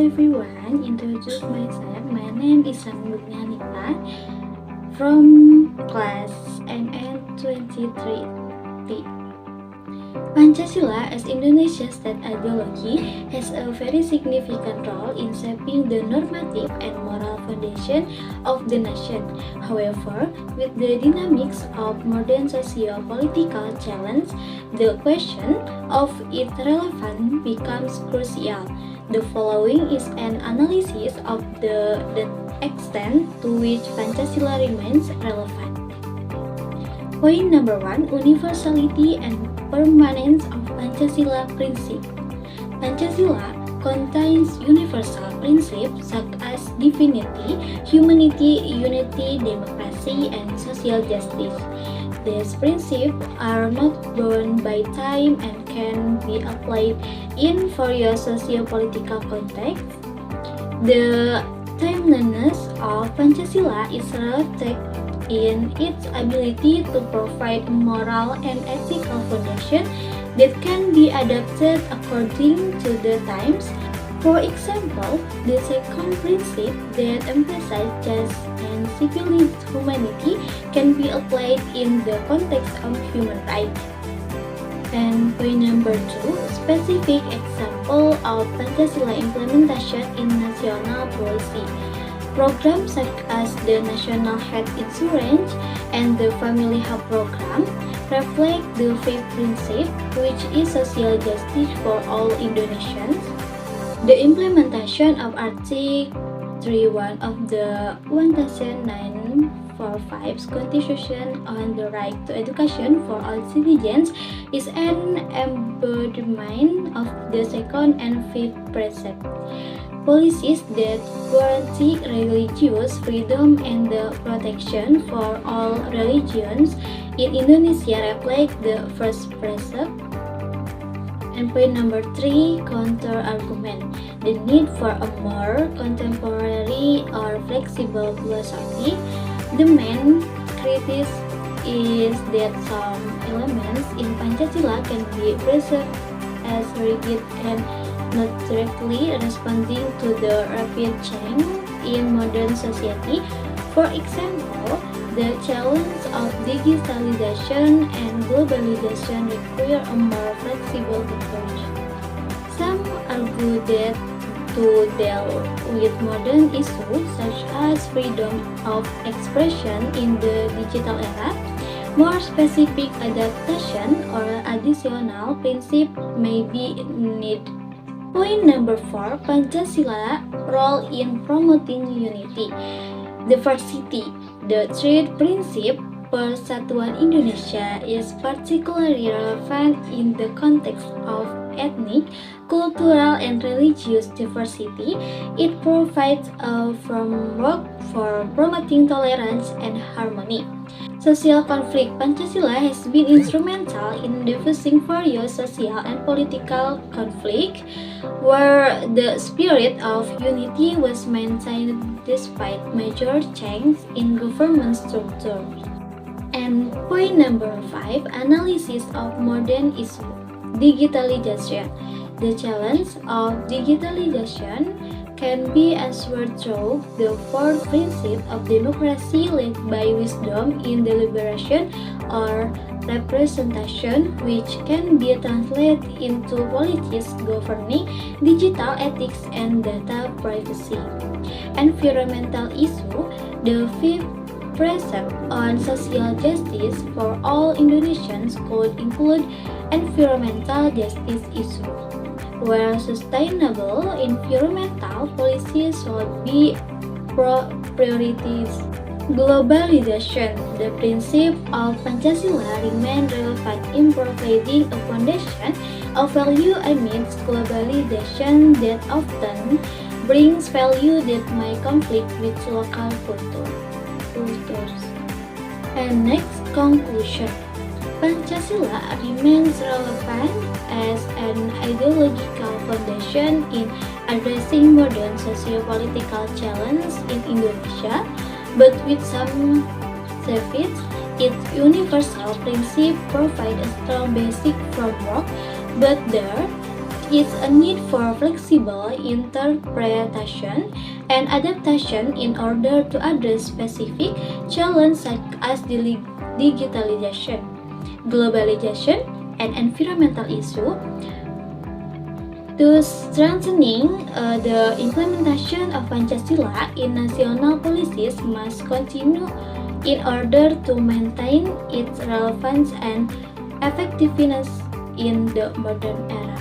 everyone, introduce myself. My name is Nurnianita from class MN23T. Pancasila as Indonesia's state ideology has a very significant role in shaping the normative and moral foundation of the nation. However, with the dynamics of modern socio-political challenge, the question of its relevance becomes crucial. The following is an analysis of the extent to which Pancasila remains relevant. Point number 1, universality and permanence of Pancasila principle. Pancasila contains universal principes such as divinity, humanity, unity, democracy, and social justice. These principles are not bound by time and can be applied in various socio-political contexts. The timeliness of Pancasila is reflected in its ability to provide a moral and ethical foundation that can be adapted according to the times. For example, the second principle that emphasizes justice and civil humanity can be applied in the context of human rights. And point number 2, specific example of Pancasila implementation in national policy. Programs such as the National Health Insurance and the Family Health Program reflect the fifth principle, which is social justice for all Indonesians. The implementation of Article 31 of the 1945 Constitution on the right to education for all citizens is an embodiment of the second and fifth precept. Policies that guarantee religious freedom and the protection for all religions in Indonesia reflect the first precept. And point number 3, counter-argument. The need for a more contemporary or flexible philosophy. The main critique is that some elements in Pancasila can be perceived as rigid and not directly responding to the rapid change in modern society. For example, the challenge of digitalization and globalization require a more flexible approach. Some argue that to deal with modern issues such as freedom of expression in the digital era, more specific adaptation or additional principle may be needed. Point number 4, Pancasila role in promoting unity. Diversity. The third principle, Persatuan Indonesia, is particularly relevant in the context of ethnic, cultural, and religious diversity. It provides a framework for promoting tolerance and harmony. Social conflict. Pancasila has been instrumental in diffusing various social and political conflict, where the spirit of unity was maintained despite major changes in government structure. And point number 5, analysis of modern issues. Digitalization. The challenge of digitalization can be answered through the fourth principle of democracy led by wisdom in deliberation or representation, which can be translated into policies governing digital ethics and data privacy. Environmental issue. The fifth precept on social justice for all Indonesians could include environmental justice issues, where sustainable environmental policies should be priorities. Globalization. The principle of Pancasila remains relevant in providing a foundation of value amidst globalization that often brings value that may conflict with local cultures. And next, conclusion. Pancasila remains relevant as an ideological foundation in addressing modern socio-political challenges in Indonesia, but with some caveats. Its universal principles provide a strong basic framework, but their is a need for flexible interpretation and adaptation in order to address specific challenges such as digitalization, globalization, and environmental issues. To strengthening the implementation of Pancasila in national policies must continue in order to maintain its relevance and effectiveness in the modern era.